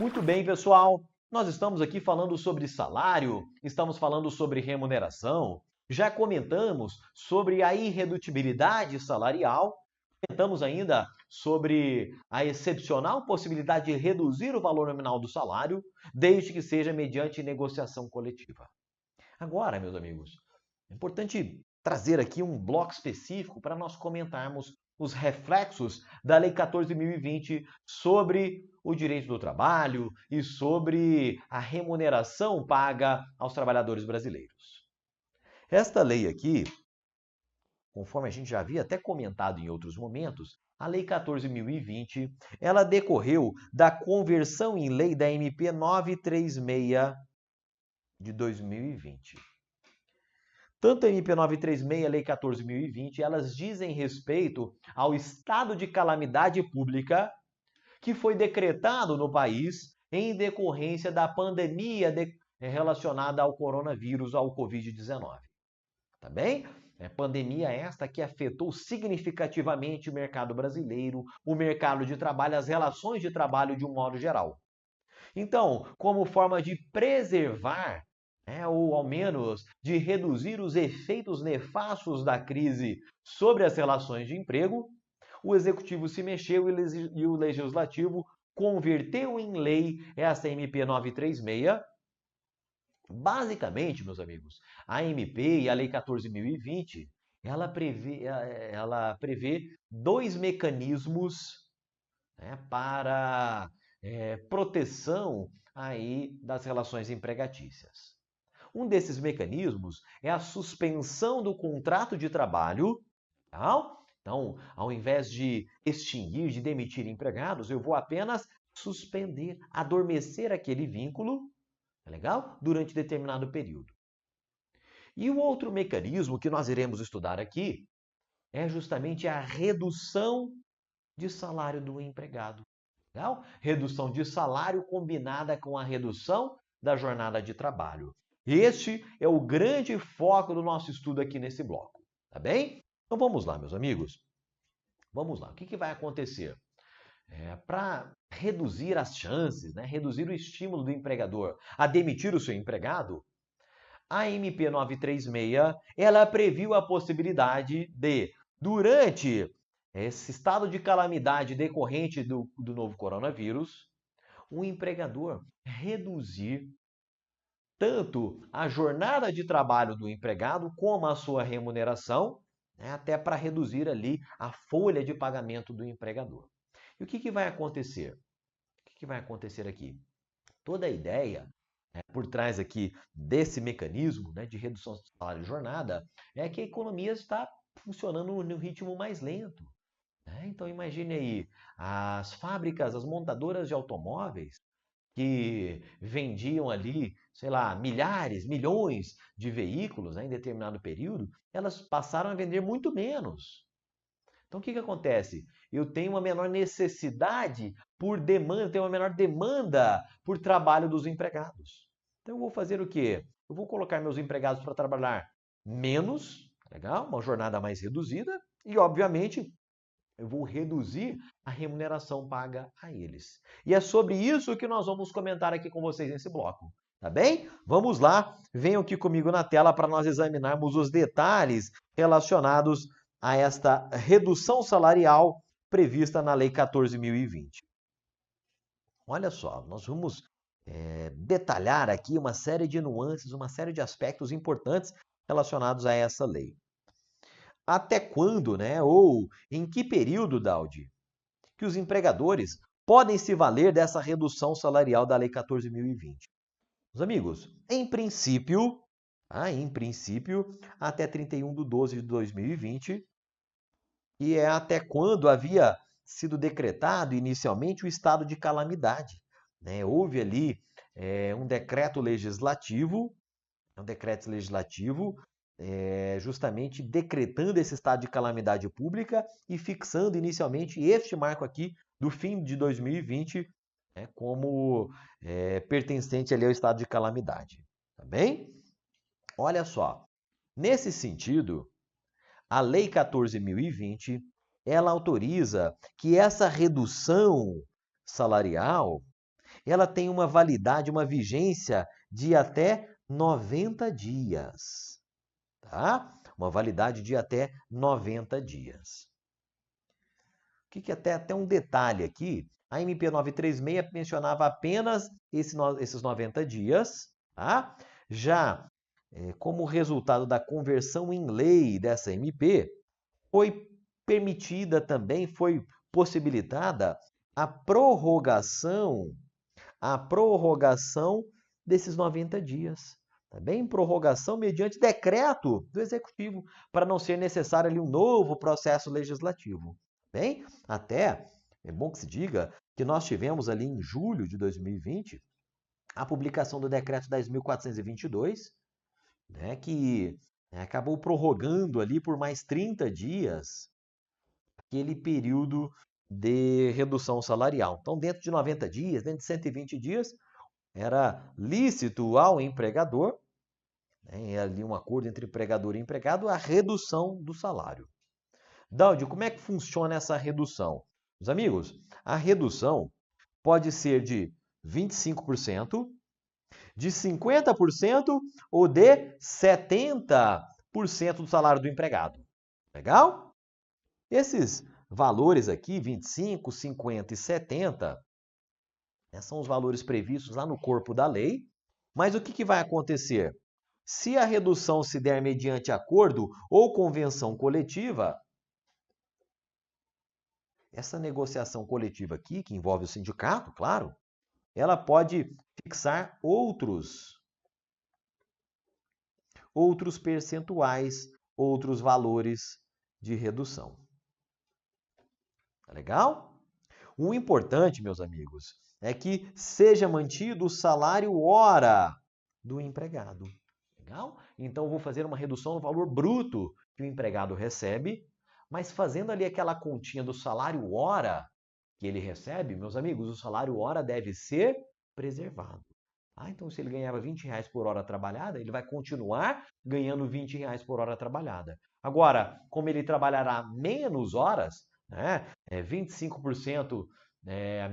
Muito bem, pessoal. Nós estamos aqui falando sobre salário, estamos falando sobre remuneração, já comentamos sobre a irredutibilidade salarial, comentamos ainda sobre a excepcional possibilidade de reduzir o valor nominal do salário, desde que seja mediante negociação coletiva. Agora, meus amigos, é importante trazer aqui um bloco específico para nós comentarmos os reflexos da Lei 14.020 sobre o direito do trabalho e sobre a remuneração paga aos trabalhadores brasileiros. Esta lei aqui, conforme a gente já havia até comentado em outros momentos, a Lei 14.020, ela decorreu da conversão em lei da MP 936 de 2020. Tanto a MP 936 e a Lei 14.020, elas dizem respeito ao estado de calamidade pública que foi decretado no país em decorrência da pandemia relacionada ao coronavírus, ao Covid-19. Tá bem? Pandemia esta que afetou significativamente o mercado brasileiro, o mercado de trabalho, as relações de trabalho de um modo geral. Então, como forma de preservar ou ao menos de reduzir os efeitos nefastos da crise sobre as relações de emprego, o Executivo se mexeu e o Legislativo converteu em lei essa MP 936. Basicamente, meus amigos, a MP e a Lei 14.020, ela prevê dois mecanismos para proteção aí das relações empregatícias. Um desses mecanismos é a suspensão do contrato de trabalho. Então, ao invés de extinguir, de demitir empregados, eu vou apenas suspender, adormecer aquele vínculo, legal? Durante determinado período. E o outro mecanismo que nós iremos estudar aqui é justamente a redução de salário do empregado. Legal? Redução de salário combinada com a redução da jornada de trabalho. Este é o grande foco do nosso estudo aqui nesse bloco, tá bem? Então vamos lá, meus amigos. Vamos lá. O que vai acontecer? Para reduzir as chances, reduzir o estímulo do empregador a demitir o seu empregado, a MP 936, ela previu a possibilidade de, durante esse estado de calamidade decorrente do novo coronavírus, o empregador reduzir tanto a jornada de trabalho do empregado como a sua remuneração, até para reduzir ali a folha de pagamento do empregador. E o que vai acontecer? O que vai acontecer aqui? Toda a ideia por trás aqui desse mecanismo de redução de salário e jornada é que a economia está funcionando no ritmo mais lento. Então imagine aí, as fábricas, as montadoras de automóveis que vendiam ali, sei lá, milhares, milhões de veículos em determinado período, elas passaram a vender muito menos. Então o que acontece? Eu tenho uma menor necessidade por demanda, tenho uma menor demanda por trabalho dos empregados. Então eu vou fazer o quê? Eu vou colocar meus empregados para trabalhar menos, legal? Uma jornada mais reduzida e, obviamente, eu vou reduzir a remuneração paga a eles. E é sobre isso que nós vamos comentar aqui com vocês nesse bloco. Tá bem? Vamos lá, venham aqui comigo na tela para nós examinarmos os detalhes relacionados a esta redução salarial prevista na Lei 14.020. Olha só, nós vamos detalhar aqui uma série de nuances, uma série de aspectos importantes relacionados a essa lei. Até quando, ou em que período, Daudi, que os empregadores podem se valer dessa redução salarial da Lei 14.020? Meus amigos, em princípio, até 31/12/2020, e é até quando havia sido decretado inicialmente o estado de calamidade. Houve ali um decreto legislativo, justamente decretando esse estado de calamidade pública e fixando inicialmente este marco aqui do fim de 2020 como pertencente ali ao estado de calamidade. Tá bem? Olha só, nesse sentido, a Lei 14.020, ela autoriza que essa redução salarial ela tem uma validade, uma vigência de até 90 dias, tá? Uma validade de até 90 dias. O que até um detalhe aqui, a MP 936 mencionava apenas esses 90 dias, tá? Já como resultado da conversão em lei dessa MP, foi permitida também, foi possibilitada a prorrogação desses 90 dias. Tá bem? Prorrogação mediante decreto do Executivo, para não ser necessário ali um novo processo legislativo. Bem, até é bom que se diga que nós tivemos ali em julho de 2020 a publicação do decreto 10.422, né, que acabou prorrogando ali por mais 30 dias aquele período de redução salarial. Então, dentro de 90 dias, dentro de 120 dias, era lícito ao empregador, né, ali um acordo entre empregador e empregado, a redução do salário. Dáudio, como é que funciona essa redução? Meus amigos, a redução pode ser de 25%, de 50% ou de 70% do salário do empregado. Legal? Esses valores aqui, 25, 50 e 70, são os valores previstos lá no corpo da lei. Mas o que vai acontecer? Se a redução se der mediante acordo ou convenção coletiva, essa negociação coletiva aqui, que envolve o sindicato, claro, ela pode fixar outros percentuais, outros valores de redução. Tá legal? O importante, meus amigos, é que seja mantido o salário hora do empregado. Legal? Então, eu vou fazer uma redução no valor bruto que o empregado recebe, mas fazendo ali aquela continha do salário hora que ele recebe, meus amigos, o salário hora deve ser preservado. Então, se ele ganhava R$20 por hora trabalhada, ele vai continuar ganhando R$20 por hora trabalhada. Agora, como ele trabalhará menos horas, né, 25%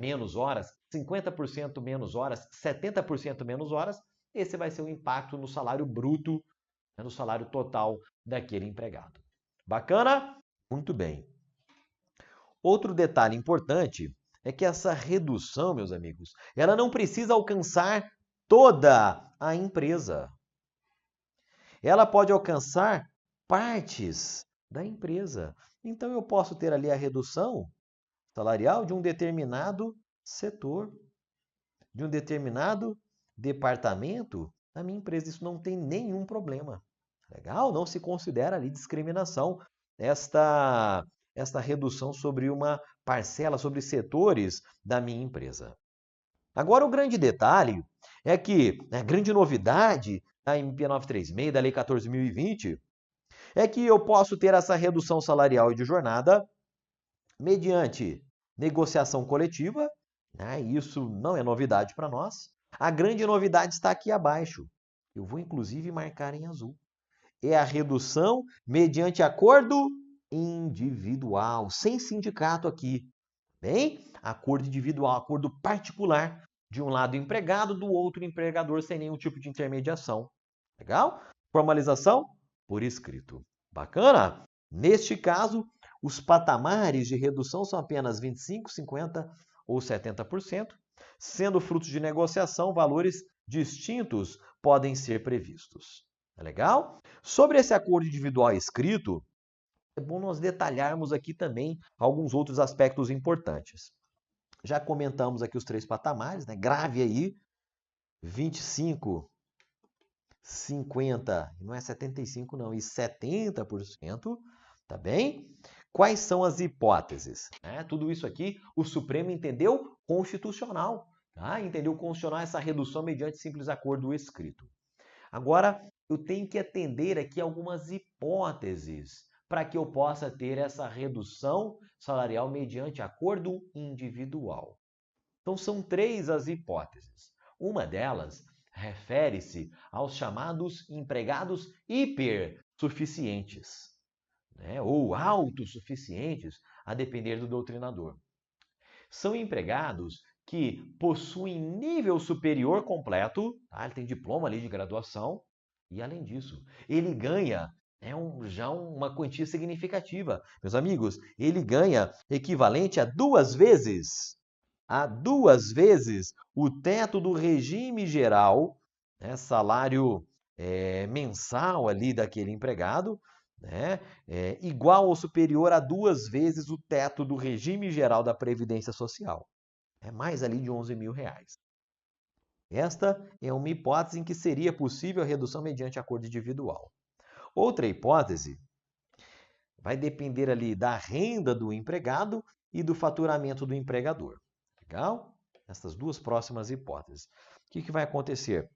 menos horas, 50% menos horas, 70% menos horas, esse vai ser o impacto no salário bruto, no salário total daquele empregado. Bacana? Muito bem. Outro detalhe importante é que essa redução, meus amigos, ela não precisa alcançar toda a empresa. Ela pode alcançar partes da empresa. Então, eu posso ter ali a redução salarial de um determinado setor, de um determinado departamento da minha empresa. Isso não tem nenhum problema. Legal? Não se considera ali discriminação esta redução sobre uma parcela, sobre setores da minha empresa. Agora, o grande detalhe é que a grande novidade da MP 936, da Lei 14.020, é que eu posso ter essa redução salarial e de jornada mediante negociação coletiva, né? Isso não é novidade para nós. A grande novidade está aqui abaixo. Eu vou, inclusive, marcar em azul. É a redução mediante acordo individual, sem sindicato aqui. Bem, acordo individual, acordo particular, de um lado empregado, do outro empregador, sem nenhum tipo de intermediação. Legal? Formalização por escrito. Bacana? Neste caso, os patamares de redução são apenas 25%, 50% ou 70%, sendo fruto de negociação, valores distintos podem ser previstos. Tá legal? Sobre esse acordo individual escrito, é bom nós detalharmos aqui também alguns outros aspectos importantes. Já comentamos aqui os 3 patamares, né? Grave aí, 25%, 50%, não é 75% não, e 70%, tá bem? Quais são as hipóteses? Tudo isso aqui o Supremo entendeu constitucional, tá? Entendeu constitucional essa redução mediante simples acordo escrito. Agora, eu tenho que atender aqui algumas hipóteses para que eu possa ter essa redução salarial mediante acordo individual. Então, são 3 as hipóteses. Uma delas refere-se aos chamados empregados hipersuficientes, né? Ou autossuficientes, a depender do doutrinador. São empregados que possuem nível superior completo, tá? Ele tem diploma ali de graduação, e além disso, ele ganha já uma quantia significativa. Meus amigos, ele ganha equivalente a duas vezes o teto do regime geral, né, salário mensal ali daquele empregado, né, igual ou superior a duas vezes o teto do regime geral da Previdência Social. É mais ali de R$ 11.000. Esta é uma hipótese em que seria possível a redução mediante acordo individual. Outra hipótese vai depender ali da renda do empregado e do faturamento do empregador. Legal? Essas duas próximas hipóteses. O que vai acontecer?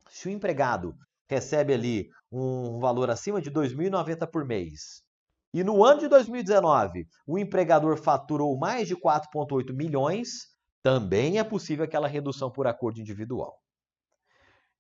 Se o empregado recebe ali um valor acima de R$ 2.090 por mês e no ano de 2019 o empregador faturou mais de 4,8 milhões, também é possível aquela redução por acordo individual.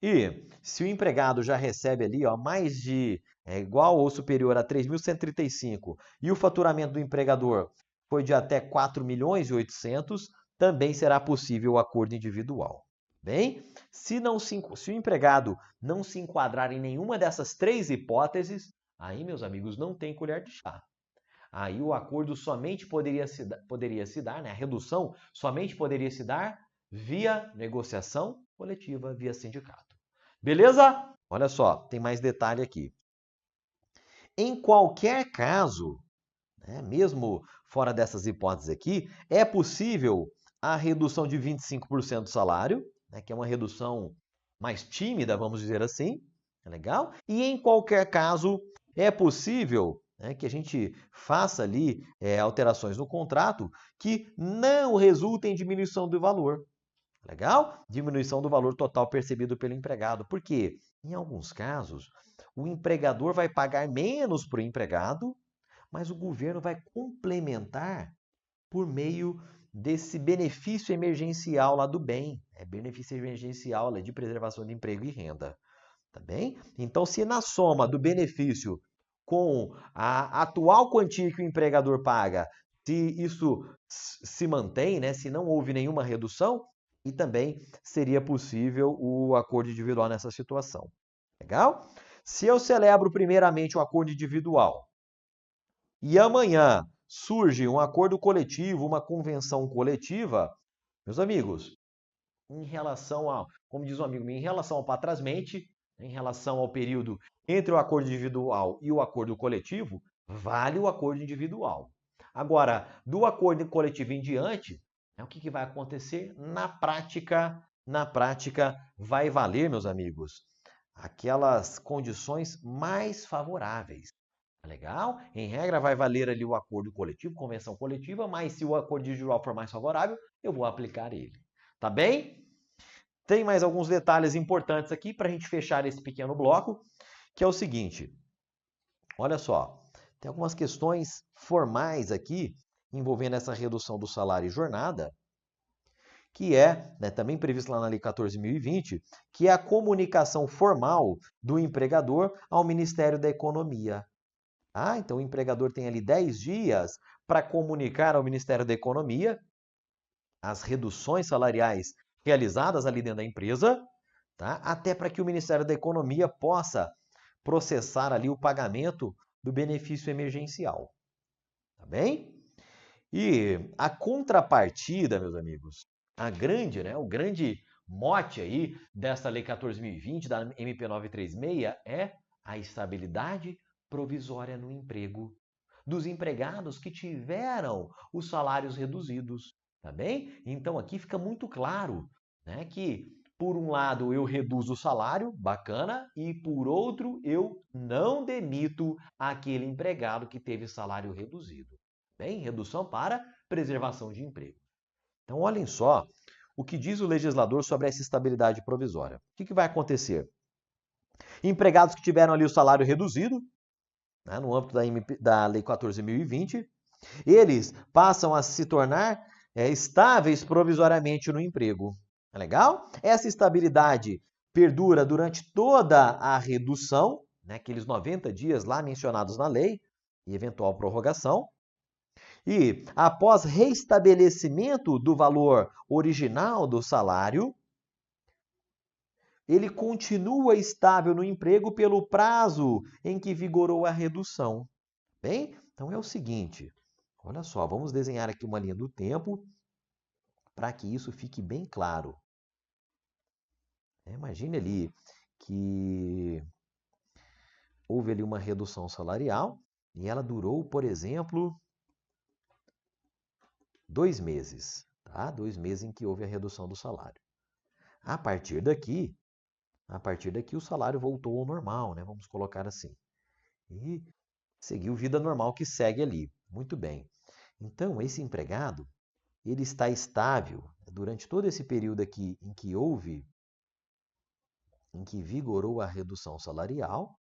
E se o empregado já recebe ali mais de igual ou superior a 3.135 e o faturamento do empregador foi de até 4.800.000, também será possível o acordo individual. Bem, se o empregado não se enquadrar em nenhuma dessas três hipóteses, aí, meus amigos, não tem colher de chá. Aí o acordo somente poderia se dar, né? A redução somente poderia se dar via negociação coletiva, via sindicato. Beleza? Olha só, tem mais detalhe aqui. Em qualquer caso, né, mesmo fora dessas hipóteses aqui, é possível a redução de 25% do salário, né, que é uma redução mais tímida, vamos dizer assim, é legal? E em qualquer caso, é possível que a gente faça ali alterações no contrato que não resultem em diminuição do valor. Legal? Diminuição do valor total percebido pelo empregado. Por quê? Em alguns casos, o empregador vai pagar menos para o empregado, mas o governo vai complementar por meio desse benefício emergencial lá do bem. É benefício emergencial lá de preservação de emprego e renda. Tá bem? Então, se na soma do benefício com a atual quantia que o empregador paga, se isso se mantém, né? Se não houve nenhuma redução, e também seria possível o acordo individual nessa situação. Legal? Se eu celebro primeiramente o acordo individual e amanhã surge um acordo coletivo, uma convenção coletiva, meus amigos, em relação ao, como diz um amigo meu, em relação ao patrasmente, em relação ao período entre o acordo individual e o acordo coletivo, vale o acordo individual. Agora, do acordo coletivo em diante, o que vai acontecer? Na prática, vai valer, meus amigos, aquelas condições mais favoráveis. Legal? Em regra, vai valer ali o acordo coletivo, convenção coletiva, mas se o acordo individual for mais favorável, eu vou aplicar ele. Tá bem? Tem mais alguns detalhes importantes aqui para a gente fechar esse pequeno bloco, que é o seguinte. Olha só, tem algumas questões formais aqui envolvendo essa redução do salário e jornada, que é também previsto lá na Lei 14.020, que é a comunicação formal do empregador ao Ministério da Economia. Então o empregador tem ali 10 dias para comunicar ao Ministério da Economia as reduções salariais realizadas ali dentro da empresa, tá? Até para que o Ministério da Economia possa processar ali o pagamento do benefício emergencial. Tá bem? E a contrapartida, meus amigos, o grande mote aí dessa Lei 14.020, da MP 936, é a estabilidade provisória no emprego dos empregados que tiveram os salários reduzidos, tá bem? Então aqui fica muito claro, né, que por um lado eu reduzo o salário, bacana, e por outro eu não demito aquele empregado que teve salário reduzido. Bem, redução para preservação de emprego. Então olhem só o que diz o legislador sobre essa estabilidade provisória. O que vai acontecer? Empregados que tiveram ali o salário reduzido, no âmbito da Lei 14.020, eles passam a se tornar estáveis provisoriamente no emprego. É legal? Essa estabilidade perdura durante toda a redução, aqueles 90 dias lá mencionados na lei, e eventual prorrogação. E após restabelecimento do valor original do salário, ele continua estável no emprego pelo prazo em que vigorou a redução. Bem, então é o seguinte, olha só, vamos desenhar aqui uma linha do tempo para que isso fique bem claro. Imagine ali que houve ali uma redução salarial e ela durou, por exemplo, 2 meses, tá? 2 meses em que houve a redução do salário. A partir daqui o salário voltou ao normal, né? Vamos colocar assim. E seguiu vida normal que segue ali. Muito bem. Então, esse empregado, ele está estável durante todo esse período aqui em que vigorou a redução salarial,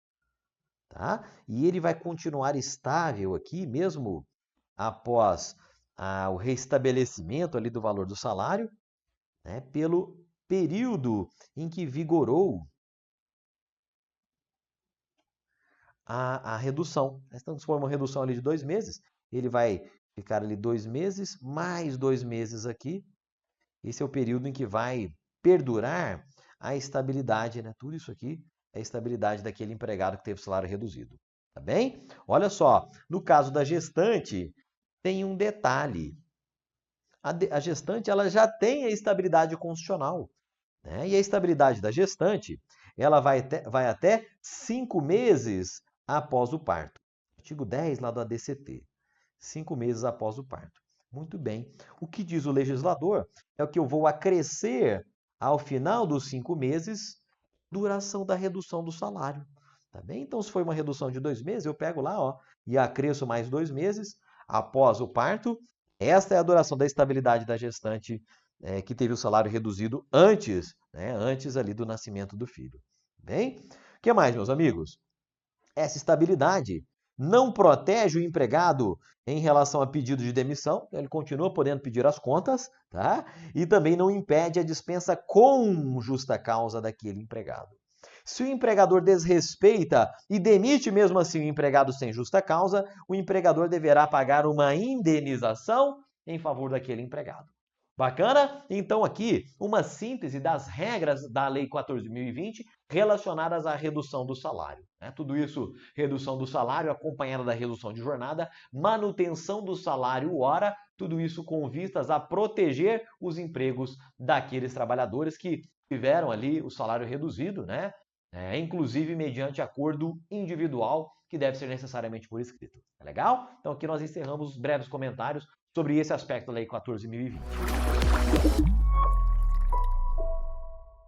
tá? E ele vai continuar estável aqui, mesmo após o restabelecimento ali do valor do salário, né? Pelo período em que vigorou a redução. Então, se for uma redução ali de 2 meses, ele vai ficar ali 2 meses, mais 2 meses aqui. Esse é o período em que vai perdurar a estabilidade, né? Tudo isso aqui é a estabilidade daquele empregado que teve salário reduzido. Tá bem? Olha só, no caso da gestante, tem um detalhe. A gestante ela já tem a estabilidade constitucional, né? E a estabilidade da gestante ela vai até 5 meses após o parto. Artigo 10 lá do ADCT. 5 meses após o parto. Muito bem. O que diz o legislador é que eu vou acrescer ao final dos 5 meses duração da redução do salário. Tá bem? Então, se foi uma redução de 2 meses, eu pego lá, ó, e acresço mais 2 meses após o parto. Esta é a duração da estabilidade da gestante que teve o salário reduzido antes, né, antes ali do nascimento do filho. Bem? O que mais, meus amigos? Essa estabilidade não protege o empregado em relação a pedido de demissão, ele continua podendo pedir as contas, tá? E também não impede a dispensa com justa causa daquele empregado. Se o empregador desrespeita e demite mesmo assim o empregado sem justa causa, o empregador deverá pagar uma indenização em favor daquele empregado. Bacana? Então aqui uma síntese das regras da Lei 14.020 relacionadas à redução do salário. Tudo isso, redução do salário acompanhada da redução de jornada, manutenção do salário hora, tudo isso com vistas a proteger os empregos daqueles trabalhadores que tiveram ali o salário reduzido, né? Inclusive mediante acordo individual que deve ser necessariamente por escrito. É legal? Então aqui nós encerramos os breves comentários sobre esse aspecto da Lei 14.020.